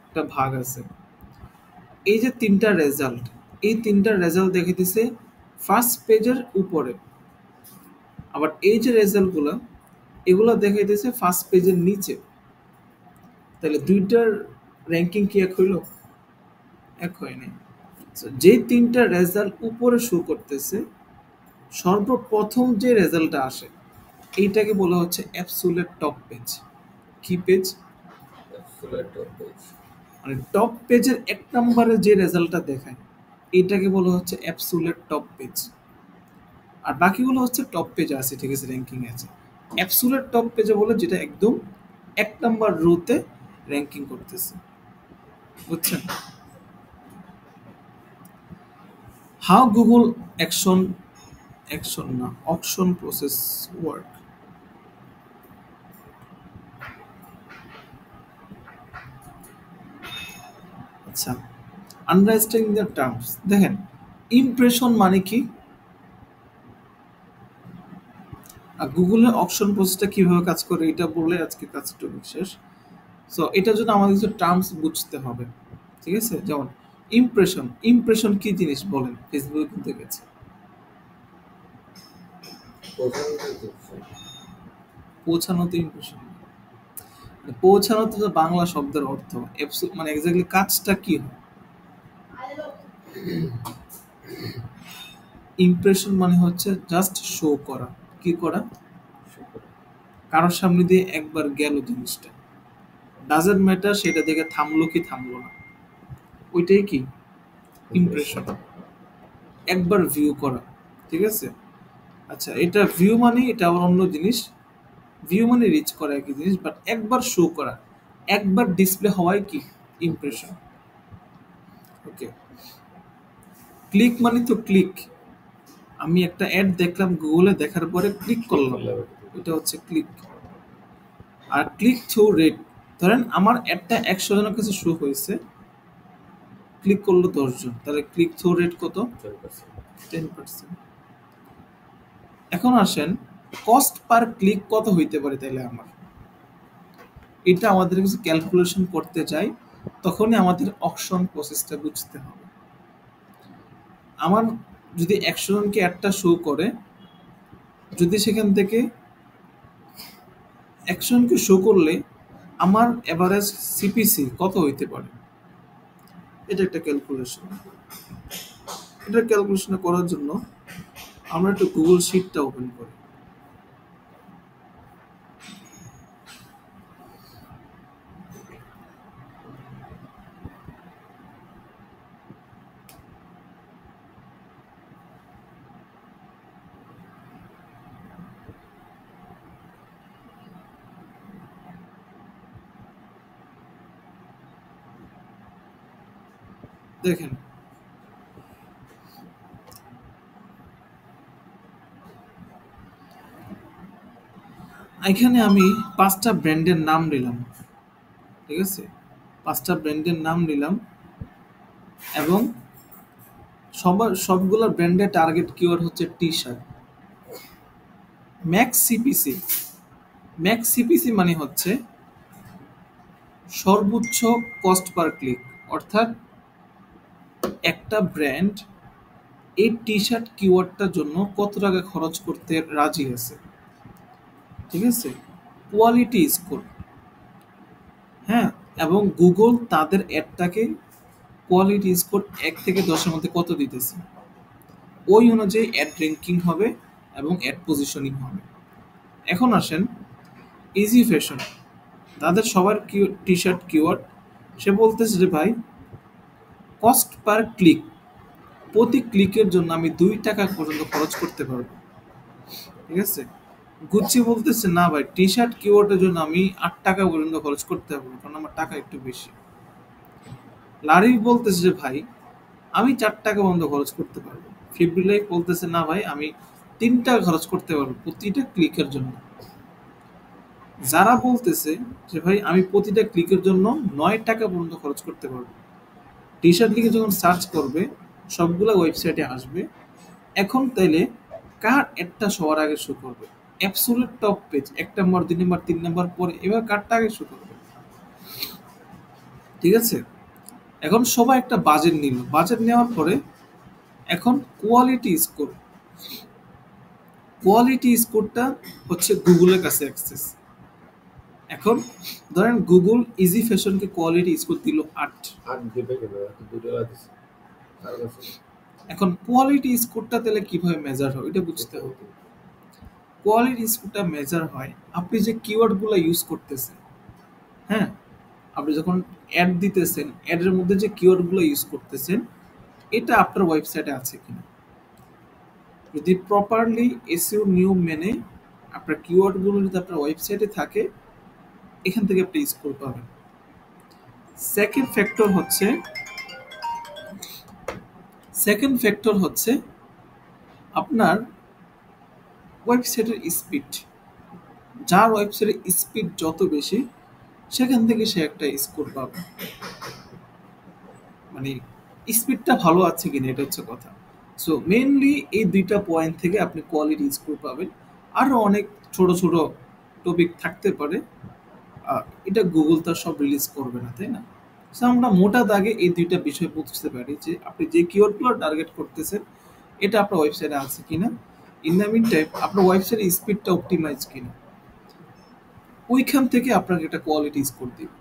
একটা ভাগ আছে। এই যে তিনটা রেজাল্ট, এই তিনটা রেজাল্ট দেখে দিছে ফার্স্ট পেজের উপরে, আবার এই যে রেজাল্টগুলো এগুলো দেখে দিছে ফার্স্ট পেজের নিচে। তাহলে দুইটার র্যাঙ্কিং কি এক হইল? এক হয়নি। So, যে তিনটা রেজাল্ট উপরে শো করতেছে, সর্বপ্রথম যে রেজাল্টটা আসে এইটাকে বলা হচ্ছে অ্যাবসোলিউট টপ পেজ। কি পেজ? Absolute top page. মানে টপ পেজের এক নম্বরে যে রেজাল্টটা দেখায় এইটাকে বলা হচ্ছে অ্যাবসোলিউট টপ পেজ। আর বাকিগুলো হচ্ছে টপ পেজে আছে, ঠিক আছে, র্যাঙ্কিং আছে। অ্যাবসোলিউট টপ পেজে বলে যেটা একদম এক নম্বর রোতে র্যাঙ্কিং করতেছে, বুঝছেন? How Google auction process work. আচ্ছা, আন্ডারস্ট্যান্ডিং দ্য টার্মস। দেখেন ইমপ্রেশন মানে কি, আর গুগলের অকশন প্রসেসটা কিভাবে কাজ করে এটা বললে আজকে কাজটা শেষ। সো এটার জন্য আমাদের কিছু টার্মস বুঝতে হবে, ঠিক আছে? যেমন ইমপ্রেশন কি জিনিস বলেন? ফেসবুকে কিন্তু গেছে পৌঁছানোতে ইমপ্রেশন, পৌঁছানোতে তো বাংলা শব্দের অর্থ মানে এক্স্যাক্টলি কাজটা কি হয়? ইমপ্রেশন মানে হচ্ছে জাস্ট শো করা। কি করা? কারোর সামনে দিয়ে একবার গেল জিনিসটা, ডাজন্ট ম্যাটার সেটা দেখে থামলো কি থামলো না, ওইটাই কি ইমপ্রেশন। একবার ভিউ করা, ঠিক আছে? আচ্ছা, এটা ভিউ মানে এটা আবার অন্য জিনিস। ভিউ মানে রিচ করা একই জিনিস, বাট একবার শো করা, একবার ডিসপ্লে হওয়াই কি ইমপ্রেশন। ওকে, ক্লিক মানে তো ক্লিক, আমি একটা অ্যাড দেখলাম গুগলে, দেখার পরে ক্লিক করলাম, এটা হচ্ছে ক্লিক। আর ক্লিক থ্রু রেট, ধরেন আমার অ্যাডটা 100 জনের কাছে শো হয়েছে, ক্লিক করলো 10 জন, তাহলে ক্লিক থ্রু রেট কত? 10%। এখন আসেন কস্ট পার ক্লিক কত হইতে পারে তাইলে আমার, এটা আমাদের কিছু ক্যালকুলেশন করতে চাই, তখনই আমাদের অকশন প্রসেসটা বুঝতে হবে। আমার যদি 100 জনকে একটা শো করে, যদি সেখান থেকে 100 জনকে শো করলে আমার এভারেজ সিপিসি কত হইতে পারে, এটা একটা ক্যালকুলেশন। এটা ক্যালকুলেশন করার জন্য আমরা একটু গুগল শিটটা ওপেন করি। দেখেন এখানে আমি 5টা ব্র্যান্ডের নাম নিলাম, ঠিক আছে? 5টা ব্র্যান্ডের নাম নিলাম এবং সবগুলো ব্র্যান্ডের টার্গেট কিওয়ার্ড হচ্ছে টি শার্ট। ম্যাক্স সিপিসি মানে হচ্ছে সর্বোচ্চ কস্ট পার ক্লিক, অর্থাৎ একটা ব্র্যান্ড এই টি শার্ট কিওয়ার্ডটার জন্য কত টাকা খরচ করতে রাজি আছে, ঠিক আছে? কোয়ালিটি স্কোর, হ্যাঁ, এবং গুগল তাদের অ্যাডটাকে কোয়ালিটি স্কোর 1 থেকে 10-এর মধ্যে কত দিতেছে, ওই অনুযায়ী অ্যাড র্যাঙ্কিং হবে এবং অ্যাড পজিশনিং হবে। এখন আসেন ইজি ফ্যাশন, তাদের সবার টি শার্ট কিওয়ার্ড, সে বলতেছে যে ভাই কস্ট পার ক্লিক, প্রতি ক্লিকের জন্য আমি 2 টাকা পর্যন্ত খরচ করতে পারবো, ঠিক আছে? গুচ্ছি বলতেছে না ভাই, টি শার্ট কিওয়ার্ডের জন্য আমি 8 টাকা পর্যন্ত খরচ করতে পারবো, কারণ আমার টাকা একটু বেশি। লারি বলতেছে যে ভাই আমি 4 টাকা পর্যন্ত খরচ করতে পারবো। ফিব্রিলাই বলতেছে না ভাই আমি 3 টাকা খরচ করতে পারবো প্রতিটা ক্লিকের জন্য। যারা বলতেছে যে ভাই আমি প্রতিটা ক্লিকের জন্য 9 টাকা পর্যন্ত খরচ করতে পারবো, টি শার্ট লিখে যখন সার্চ করবে সবগুলা ওয়েবসাইটে আসবে এখন তাইলে কার অ্যাডটা সবার আগে শো করবে? Absolute top page ১ number, ২ number, ৩ number পরে এবার কারটা আগে শো করবে? ঠিক আছে? এখন সবাই একটা বাজেট নিল। বাজেট নেওয়ার পরে এখন কোয়ালিটি স্কোর। কোয়ালিটি স্কোরটা হচ্ছে গুগলের কাছে অ্যাক্সেস। এখন ধরেন গুগল ইজি ফ্যাশনকে কোয়ালিটি স্কোর দিল ৮। আর দিবে কেন? $2 দিছে। কারণ আছে। এখন কোয়ালিটি স্কোরটা তাহলে কিভাবে মেজার হয় এটা বুঝতে হবে। কোয়ালিটি স্কোরটা মেজার হয় আপনি যে কিওয়ার্ডগুলো ইউজ করতেছেন, হ্যাঁ? আপনি যখন অ্যাড দিতেছেন, অ্যাডের মধ্যে যে কিওয়ার্ডগুলো ইউজ করতেছেন, এটা আপনার ওয়েবসাইটে আছে কিনা। যদি প্রপারলি এসইও নিয়ম মেনে আপনার কিওয়ার্ডগুলো যদি আপনার ওয়েবসাইটে থাকে, এখান থেকে আপনি স্কোর পাবেন। সেকেন্ড ফ্যাক্টর হচ্ছে আপনার ওয়েবসাইটের স্পিড। যার ওয়েবসাইটের স্পিড যত বেশি, সেখান থেকে সে একটা স্কোর পাবে। মানে স্পিডটা ভালো আছে কিনা এটা হচ্ছে কথা। সো মেইনলি এই ২টা পয়েন্ট থেকে আপনি কোয়ালিটি স্কোর পাবেন। আরও অনেক ছোট ছোট টপিক থাকতে পারে, এটা গুগল তো আর সব রিলিজ করবে না, তাই না? সো আমরা মোটা দাগে এই ২টা বিষয় বুঝতে পারি যে আপনি যে কিওয়ার্ডগুলো টার্গেট করতেছেন, এটা আপনার ওয়েবসাইটে আছে কিনা। ইন দ্য মিন টাইম আপনার ওয়েবসাইটের স্পিডটা অপটিমাইজ কিনা, ওইখান থেকে আপনাকে একটা কোয়ালিটি স্কোর দিবে।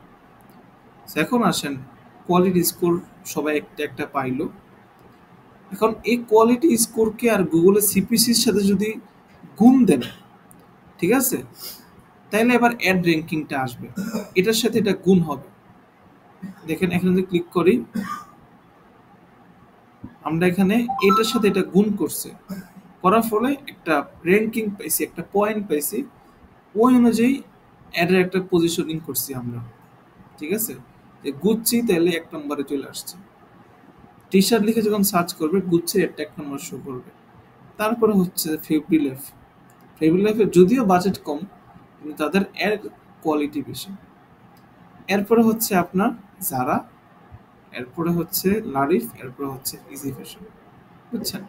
এখন আসেন, কোয়ালিটি স্কোর সবাই একটা একটা পাইলো। এখন এই কোয়ালিটি স্কোরকে আর গুগলের সিপিসির সাথে যদি গুণ দেন, ঠিক আছে, তাইলে এবার অ্যাড র্যাঙ্কিংটা আসবে, এটার সাথে এটা গুণ হবে। দেখেন এখানে যদি ক্লিক করি, আমরা এখানে এটার সাথে এটা গুণ করছে, করার ফলে একটা র্যাঙ্কিং পাইছি, একটা পয়েন্ট পাইছি। ওই অনুযায়ী অ্যাডের একটা পজিশনিং করছি আমরা, ঠিক আছে। যে গুচ্ছি তাহলে ১ নম্বরে চলে আসছে। টি শার্ট লিখে যখন সার্চ করবে, গুচ্ছের একটা ১ নম্বর শো করবে। তারপরে হচ্ছে ফেব্রিলাইফের যদিও বাজেট কম, কিন্তু তাদের অ্যাড কোয়ালিটি বেশি। এরপরে হচ্ছে আপনার জারা, এরপরে হচ্ছে লারিফ, এরপরে হচ্ছে ইজি ফ্যাশন, বুঝছেন?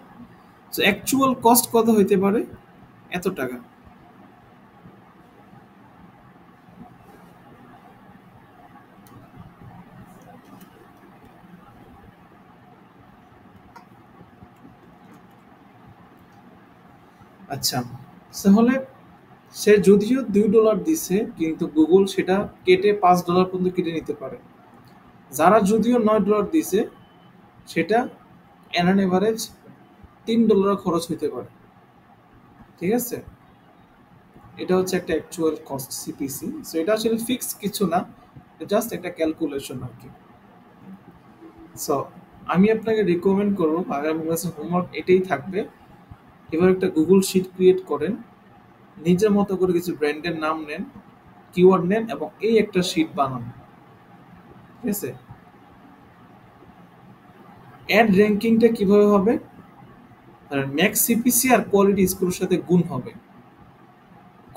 তো অ্যাকচুয়াল কস্ট কত হইতে পারে? এত টাকা। আচ্ছা, তাহলে সে যদিও $2 দিছে, কিন্তু গুগল সেটা কেটে $5 পর্যন্ত কেটে নিতে পারে। যারা যদিও $9 দিছে, সেটা অ্যান এভারেজ $3 খরচ হইতে পারে, ঠিক আছে। এটা হচ্ছে একটা অ্যাকচুয়াল কস্ট সিপিসি। সো এটা আসলে ফিক্স কিছু না, জাস্ট একটা ক্যালকুলেশন আর কি। সো আমি আপনাকে রিকমেন্ড করবো, আগামী ক্লাসে হোমওয়ার্ক এটাই থাকবে। এবার একটা গুগল শিট ক্রিয়েট করেন, নিজের মতো করে কিছু ব্র্যান্ডের নাম নেন, কিওয়ার্ড নেন এবং এই একটা শিট বানান, ঠিক আছে। অ্যাড র্যাঙ্কিংটা কিভাবে হবে? ম্যাক্স সিপিসি আর কোয়ালিটি স্কোরের সাথে গুণ হবে।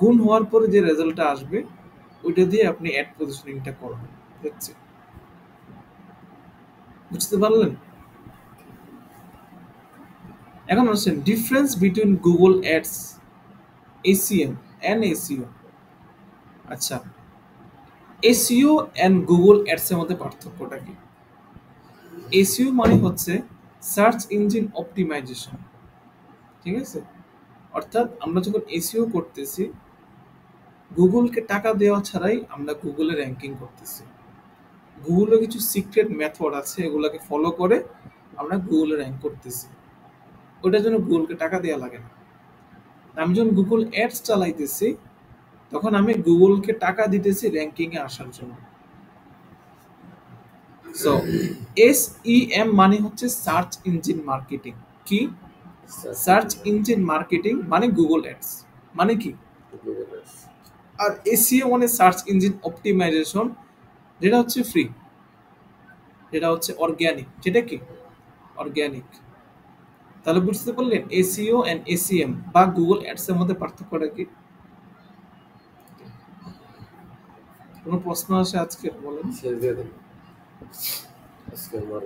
গুণ হওয়ার পরে যে রেজাল্টটা আসবে, ওইটা দিয়ে আপনি অ্যাড পজিশনিংটা করবেন। দেখছি, বুঝতে পারলেন? এখন আসছেন difference between Google ads, ACM and SEO. আচ্ছা, এসইও অ্যান্ড গুগল অ্যাডস এর মধ্যে পার্থক্যটা কি? এসইও মানে হচ্ছে সার্চ ইঞ্জিন অপটিমাইজেশন, ঠিক আছে। অর্থাৎ আমরা যখন এসইও করতেছি, গুগলকে টাকা দেওয়া ছাড়াই আমরা গুগলে র্যাঙ্কিং করতেছি। গুগলে কিছু সিক্রেট মেথড আছে, এগুলোকে ফলো করে আমরা গুগলে র্যাঙ্ক করতেছি। ওটার জন্য গুগলকে টাকা দেওয়া লাগে না। আমি যখন গুগল অ্যাডস চালাইতেছি, তখন আমি গুগলকে টাকা দিতেছি র্যাঙ্কিংয়ে আসার জন্য। সো এসইএম মানে হচ্ছে সার্চ ইঞ্জিন মার্কেটিং। কি? সার্চ ইঞ্জিন মার্কেটিং মানে গুগল অ্যাডস, মানে কি? Google Ads। আর এসইও মানে সার্চ ইঞ্জিন অপটিমাইজেশন, যেটা হচ্ছে ফ্রি, যেটা হচ্ছে অর্গ্যানিক। যেটা কি? অর্গ্যানিক। তাহলে বুঝতে পারলেন এসইও এন্ড এসইএম বা গুগল অ্যাডস এর মধ্যে পার্থক্যটা কি? কোনো প্রশ্ন আসে আজকে বলেন। শেষ দিয়ে দেন আজকে আমার